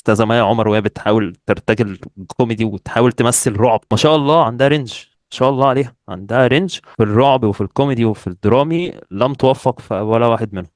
استاذه مaya عمر وهي بتحاول ترتجل كوميدي وتحاول تمثل رعب. ما شاء الله عندها رينج، ما شاء الله عليها، عندها رينج في الرعب وفي الكوميدي وفي الدرامي لم توفق في ولا واحد منهم.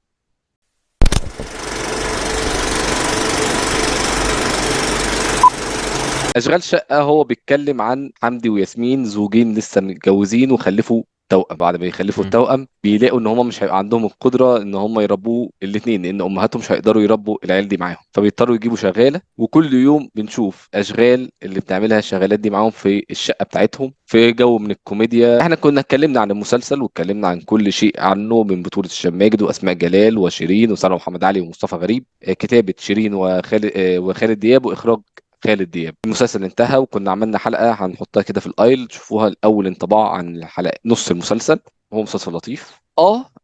أشغال شقة هو بيتكلم عن حمدي وياسمين، زوجين لسه متجوزين وخلفوا توأم. بعد ما يخلفوا مم. التوأم بيلاقوا ان هم مش هيبقى عندهم القدره ان هم يربوا الاثنين، لان امهاتهم مش هيقدروا يربوا العيال دي معاهم، فبيضطروا يجيبوا شغاله. وكل يوم بنشوف اشغال اللي بتعملها الشغالات دي معاهم في الشقه بتاعتهم في جو من الكوميديا. احنا كنا اتكلمنا عن المسلسل واتكلمنا عن كل شيء عنه، من بطوله هشام ماجد واسماء جلال وشيرين وسلمى محمد علي ومصطفى غريب، كتابه شيرين وخالد دياب، واخراج خالد دياب. المسلسل انتهى وكنا عملنا حلقة هنحطها كده في الايل تشوفوها، الاول انطباع عن الحلقة نص المسلسل. هو مسلسل لطيف.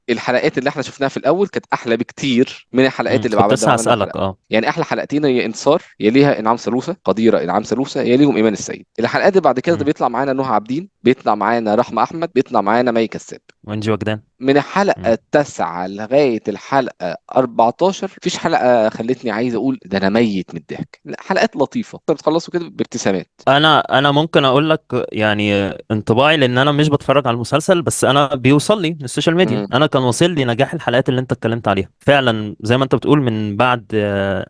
الحلقات اللي احنا شفناها في الاول كانت احلى بكتير من الحلقات اللي كنت بعد ما لسه عملنا هسألك. الحلقة. يعني احلى حلقتين هي انتصار، يليها انعام سالوسة، قديرة انعام سالوسة، يليهم ايمان السيد. الحلقات اللي بعد كده ده مم. بيطلع معانا نهى عابدين، بيطلع معانا رحمة احمد، بيطلع معانا مي كساب. وانجي وجدان. من الحلقة مم. التاسعة لغاية الحلقة 14 مفيش حلقة خلتني عايز أقول ده أنا ميت من الضحك. لا، حلقات لطيفة، أنت بتخلصوا كده بابتسامات. انا ممكن اقول لك يعني انطباعي، لان انا مش بتفرج على المسلسل، بس انا بيوصل لي من السوشيال ميديا. مم. انا كان واصل لي نجاح الحلقات اللي انت اتكلمت عليها فعلا زي ما انت بتقول. من بعد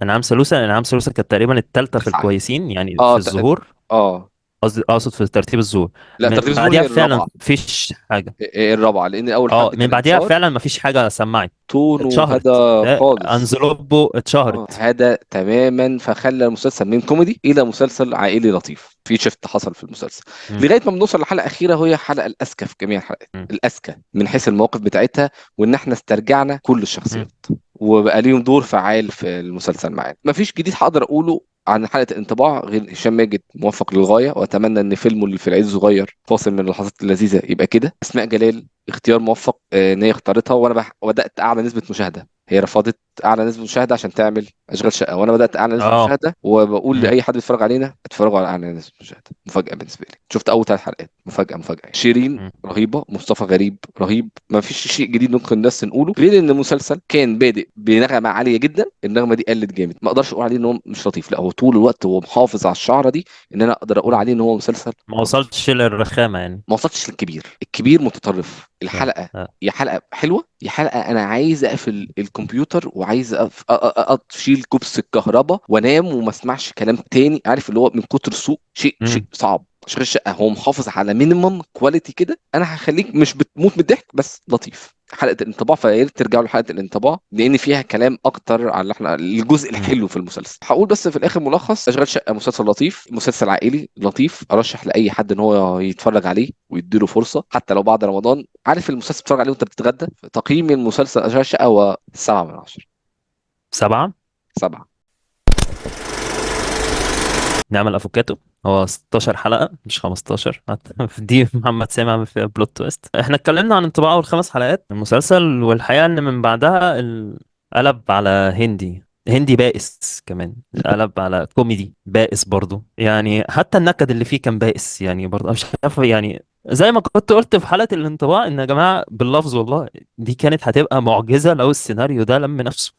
انعام سالوسة، انعام سالوسة كانت تقريبا الثالثه في تسعة. الكويسين يعني في اه الظهور. اه قصدي اقصد في ترتيب الظهور. لا، من ترتيب الظهور بعديها هي فعلا الرابعة. مفيش حاجه. الرابعة لأن أول اه حد من كان بعديها انتصار. فعلا مفيش حاجه سمعت. تون اتشهرت. وهدى خالص. انزلوبو اتشهرت. هذا تماما، فخلى المسلسل من كوميدي الى مسلسل عائلي لطيف، في شفت حصل في المسلسل. مم. لغايه ما بنوصل للحلقه الاخيره، وهي الحلقه الاذكى في جميع الحلقات، مم. الاذكى من حيث المواقف بتاعتها، وان احنا استرجعنا كل مم. الشخصيات وبقى ليهم دور فعال في المسلسل معانا. مفيش جديد هقدر اقوله عن حلقه الانطباع غير هشام ماجد موفق للغايه، واتمنى ان فيلمه اللي في العيد الصغير فاصل من اللحظات اللذيذه يبقى كده. اسماء جلال اختيار موفق، ان هي اختارتها، وانا بدات اعلى نسبه مشاهده. هي رفضت اعلى نسبه مشاهده عشان تعمل اشغال شقه، وانا بدات اعلى نسبه اه. مشاهده وبقول مم. لاي حد بيتفرج علينا اتفرجوا على اعلى نسبه مشاهده. مفاجاه بالنسبه لي، شفت اول 3 حلقات، مفاجاه مفاجاه. شيرين مم. رهيبه، مصطفى غريب رهيب، ما فيش شيء جديد ممكن الناس نقوله غير ان المسلسل كان بادئ بنغمه عاليه جدا. النغمه دي قلت جامد، ما اقدرش اقول عليه ان هو مش لطيف، لا هو طول الوقت هو محافظ على الشعره دي، ان انا اقدر اقول مم. عليه ان هو مسلسل ما لطيف. وصلتش للرخامه يعني. ما وصلتش للكبير، الكبير متطرف. اه. الحلقه اه. يا حلقه حلوه يا حلقه انا عايز اقفل الكمبيوتر وعايز اشيل كوبس الكهرباء وانام وما اسمعش كلام تاني، عارف اللي هو من كتر السوق، شيء مم. صعب. اشغال الشقه هو محافظ على مينيمم كواليتي كده، انا هخليك مش بتموت من الضحك بس لطيف. حلقه الانطباع، فيا ريت ترجعوا لحلقه الانطباع لان فيها كلام اكتر على اللي احنا الجزء مم. الحلو في المسلسل. هقول بس في الاخر ملخص: اشغال شقه مسلسل لطيف، مسلسل عائلي لطيف، ارشح لاي حد ان هو يتفرج عليه ويديله فرصه حتى لو بعد رمضان. عارف المسلسل بتتفرج عليه وانت بتتغدى. تقييم المسلسل اشغال شقه هو 7 من 10. 7. 7. نعمل افوكاتو. هو 16 حلقة مش 15 حتى. دي محمد سامي عامل فيها بلوت تويست. احنا اتكلمنا عن انطباع اول 5 حلقات من المسلسل، والحقيقة ان من بعدها قلب على هندي. هندي بائس كمان. قلب على كوميدي بائس برضو، يعني حتى النكد اللي فيه كان بائس يعني برضو. مش عارف يعني، زي ما كنت قلت في حلقة الانطباع ان يا جماعة باللفظ والله دي كانت هتبقى معجزة لو السيناريو ده لم نفسه.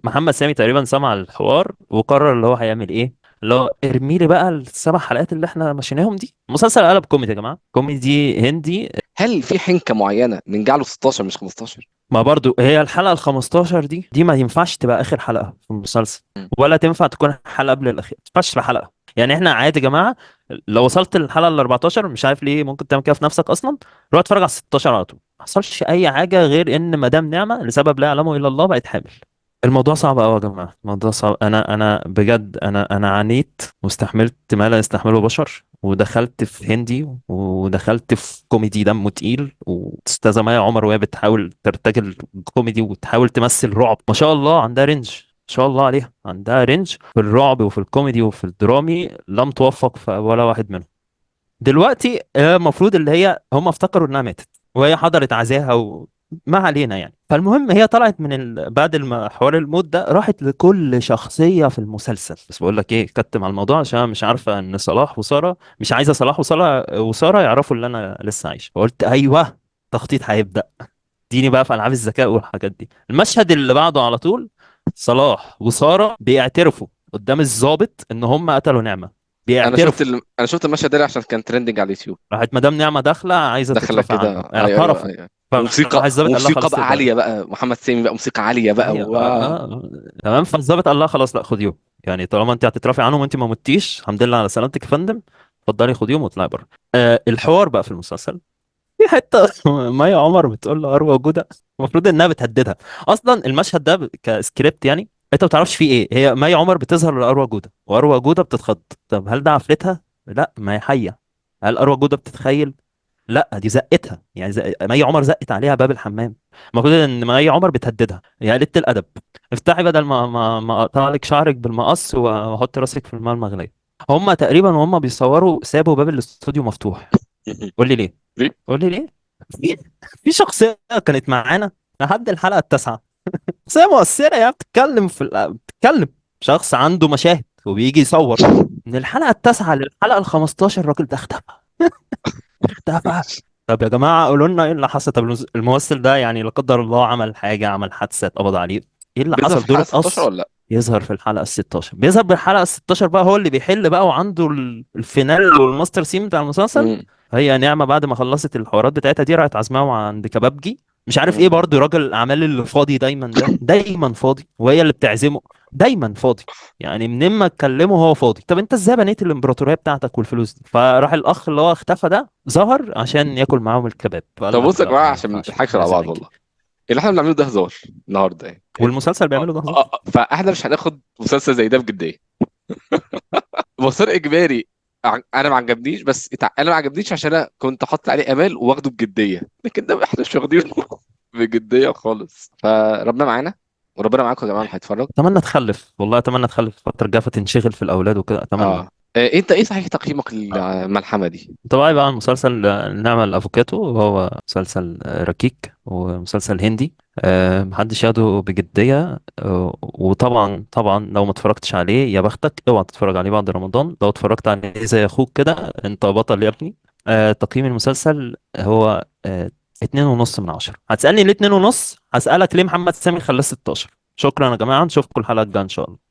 محمد سامي تقريبا سمع الحوار وقرر اللي هو هيعمل ايه. اللي هو ارمي لي بقى ال7 حلقات اللي احنا مشيناهم دي. مسلسل قلب كوميدي يا جماعه، كوميدي هندي. هل في حنكه معينه نجعله 16 مش 15؟ ما برضو هي الحلقه ال15 دي ما ينفعش تبقى اخر حلقه في المسلسل، ولا تنفع تكون حلقه قبل الاخير. ما ينفعش تبقى حلقه. يعني احنا عادي يا جماعه، لو وصلت للحلقه ال14 مش عارف ليه ممكن تعمل كده في نفسك اصلا، روح اتفرج على ال 16 على طول. ما حصلش اي حاجه غير ان مدام نعمه لسبب لا يعلمه الا الله بقت حامل. الموضوع صعب قوي يا جماعه، الموضوع صعب. انا بجد انا عانيت واستحملت ما لا يستحمله بشر، ودخلت في هندي ودخلت في كوميدي دمه تقيل، واستاذه مaya عمر وهي بتحاول ترتجل كوميدي وتحاول تمثل رعب. ما شاء الله عندها رينج، ما شاء الله عليها، عندها رينج في الرعب وفي الكوميدي وفي الدرامي لم توفق في ولا واحد منهم. دلوقتي المفروض اللي هي هم افتكروا انها ماتت وهي حضرت عزاها ما علينا يعني. فالمهم هي طلعت من بعد حوار الموت ده راحت لكل شخصية في المسلسل. بس بقول لك ايه، كتم على الموضوع عشان مش عارفة ان صلاح وسارة، مش عايزة صلاح وسارة يعرفوا اللي انا لسه عايش. فقلت ايوه، تخطيط هيبدأ. اديني بقى في العاب الذكاء والحاجات دي. المشهد اللي بعده على طول صلاح وسارة بيعترفوا قدام الضابط ان هم قتلوا نعمة، انا بيعترفوا. انا شفت المشهد ده عشان كان ترندنج على اليوتيوب. راحت مدام نعمة داخلة عايزة دخله تترافع كده، عنه، ايوه اعترفوا. ايوه. فراح وموسيقى الضابط قال لها وموسيقى خلاص بقى تقدري. عاليه بقى، محمد سامي بقى موسيقى عاليه بقى ايوه تمام. فالضابط قال لها خلاص لا خديهم، يعني طالما انت هتترافع عنهم وانت ما متيش، الحمد لله على سلامتك يا فندم، اتفضلي خديهم واطلعي بره. الحوار بقى في المسلسل في حته مي عمر بتقول له اروى جوده، المفروض انها بتهددها. اصلا المشهد ده كسكريبت يعني انت ما بتعرفش فيه ايه، هي مي عمر بتظهر لاروى جوده واروى جوده بتتخض. طب هل ده عفرتها؟ لا، ما هي حيه. هل اروى جوده بتتخيل؟ لا، دي زقتها يعني مي عمر زقت عليها باب الحمام. المفروض ان مي عمر بتهددها، يا قلة الادب افتحي بدل ما اقطع لك شعرك بالمقص واحط راسك في الماء المغليه. هم تقريبا وهم بيصوروا سابوا باب الاستوديو مفتوح. قول لي ليه؟ ليه؟ قول لي ليه؟ في في شخصيه كانت معانا لحد الحلقه التاسعه، شخصيه مؤثره، يا بتتكلم بتتكلم، شخص عنده مشاهد وبيجي يصور. من الحلقه التاسعه للحلقه ال 15 الراجل ده اختفى. اختفى. طب يا جماعة قولوا لنا ايه اللي حصل. طب الممثل ده يعني لا قدر الله عمل حاجة، عمل حادثة اتقبض عليه، ايه اللي بيظهر في حصل؟ دور الحلقه 16 اتقص. ولا لا؟ يظهر في الحلقة ال 16، بيظهر بالحلقة ال 16 بقى، هو اللي بيحل بقى وعنده الفينال والماستر سين بتاع المسلسل. مم. هي نعمة بعد ما خلصت الحوارات بتاعتها دي راحت عازماهم عند كبابجي، مش عارف ايه، مم. برضه راجل الاعمال اللي فاضي دايما ده دايما فاضي، وهي اللي بتعزمه دايما فاضي. يعني منين ما اتكلمه هو فاضي. طب انت ازاي بنيت الامبراطوريه بتاعتك والفلوس دي؟ فراح الاخ اللي هو اختفى ده ظهر عشان ياكل معاهم الكباب، طب فقال لك بص يا لا جماعه ما عشان ما ينفعش نضحكش على لازم بعض نجي. والله، اللي احنا بنعمله ده هزار النهارده يعني. والمسلسل بيعمله ده هزار. فاحنا مش هناخد مسلسل زي ده بجديه. مسار اجباري انا ما عجبنيش، بس انا ما عجبنيش عشان انا كنت حاطط عليه امال واخده بجديه، لكن ده احنا مش واخدينه بجديه خالص. فربنا معانا وربنا معاكم يا جماعه اللي هيتفرج. اتمنى تخلف، والله اتمنى تخلف الفتره الجايه فتنشغل في الاولاد وكده، اتمنى. اه. انت ايه صحيح تقييمك للملحمه دي؟ طبعا بقى المسلسل نعمة الافوكاتو، وهو مسلسل ركيك ومسلسل هندي، محدش ياخده بجدية. وطبعا طبعا لو ما اتفرجتش عليه يا بختك، اوعى تتفرج عليه بعد رمضان. لو اتفرجت عليه زي اخوك كده انت بطل يا ابني. تقييم المسلسل هو 2.5 من 10. هتسألني ليه 2.5؟ هسألك ليه محمد سامي خلاه 16. شكرا يا جماعة، نشوفكم الحلقة الجاية ان شاء الله.